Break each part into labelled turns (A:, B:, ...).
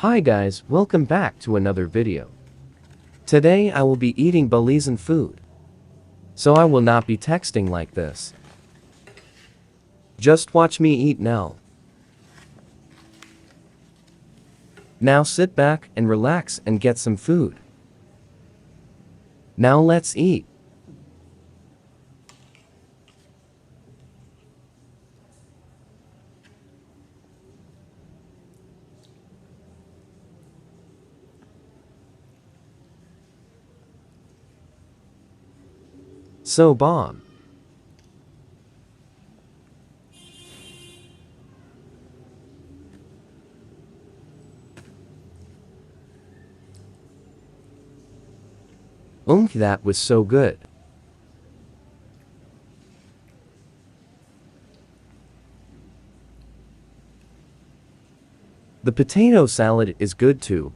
A: Hi guys, welcome back to another video. Today I will be eating Belizean food. So I will not be texting like this. Just watch me eat now. Now sit back and relax and get some food. Now let's eat. So bomb. That was so good. The potato salad is good too.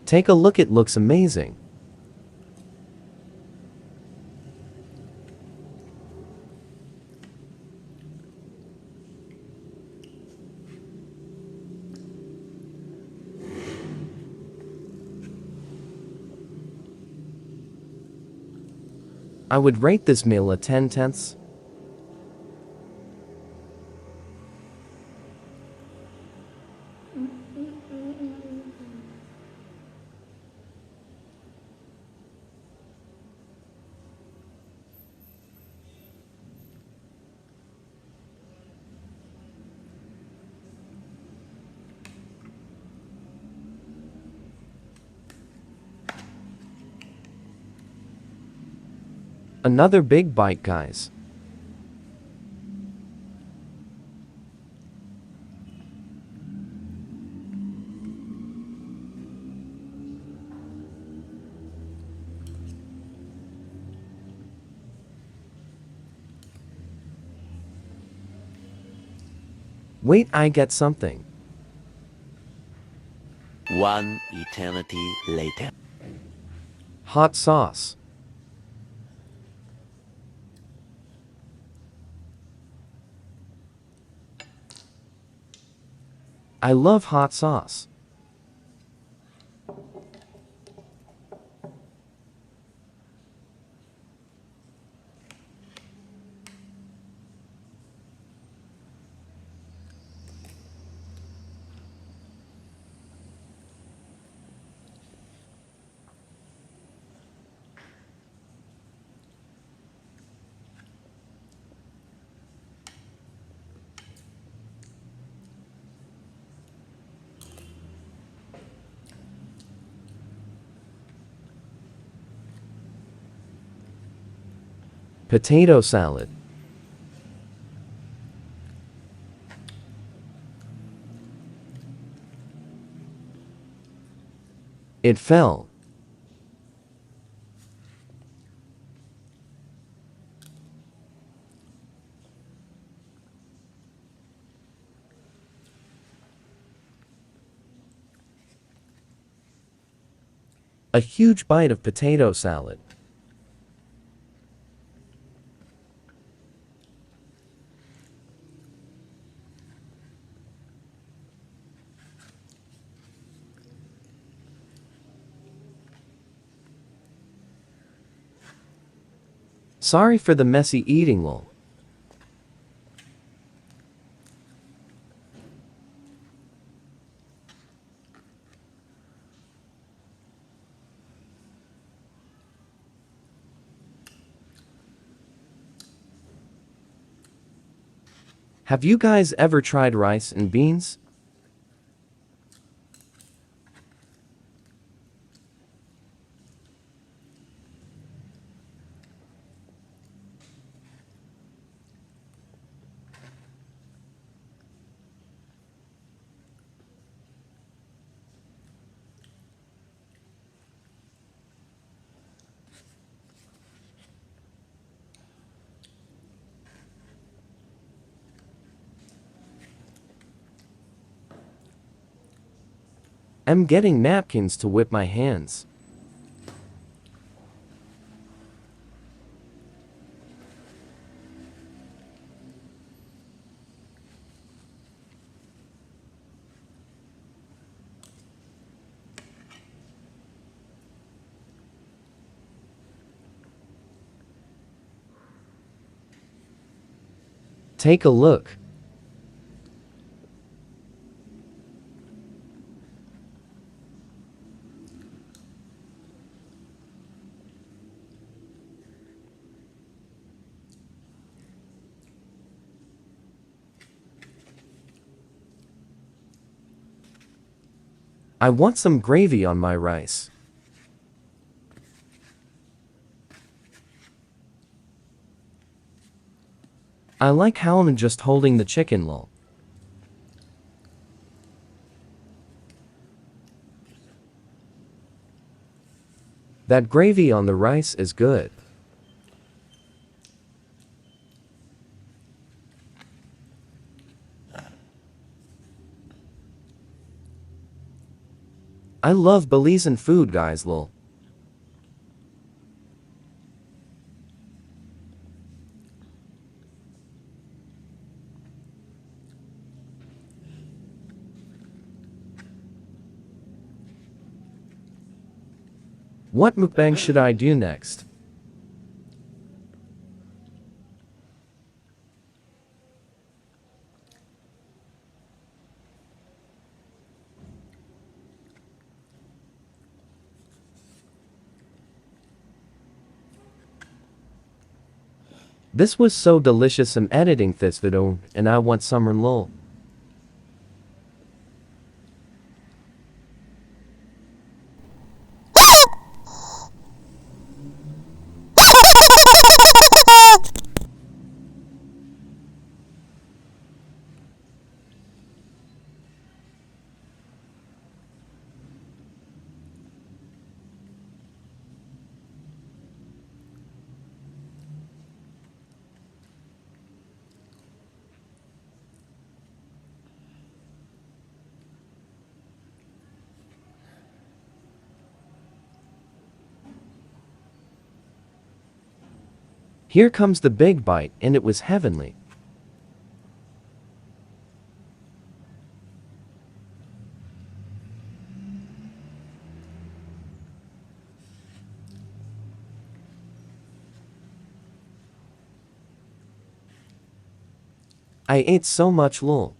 A: Take a look, it looks amazing. I would rate this meal a 10/10. Another big bite, guys. Wait, I get something.
B: One eternity later.
A: Hot sauce. I love hot sauce. Potato salad. It fell. A huge bite of potato salad. Sorry for the messy eating, lol. Have you guys ever tried rice and beans? I'm getting napkins to whip my hands. Take a look. I want some gravy on my rice. I like how I'm just holding the chicken lol. That gravy on the rice is good. I love Belizean food, guys lol. What mukbang should I do next? This was so delicious. I'm editing this video and I want some lol. Here comes the big bite, and it was heavenly. I ate so much lol.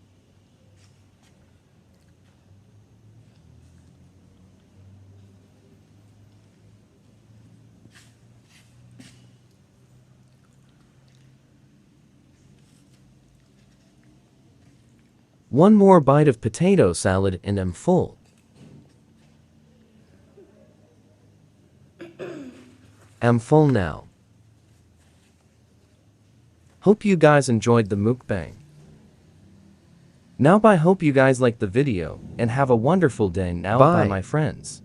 A: One more bite of potato salad and I'm full. I'm full now. Hope you guys enjoyed the mukbang. Now I hope you guys liked the video and have a wonderful day now. Bye my friends.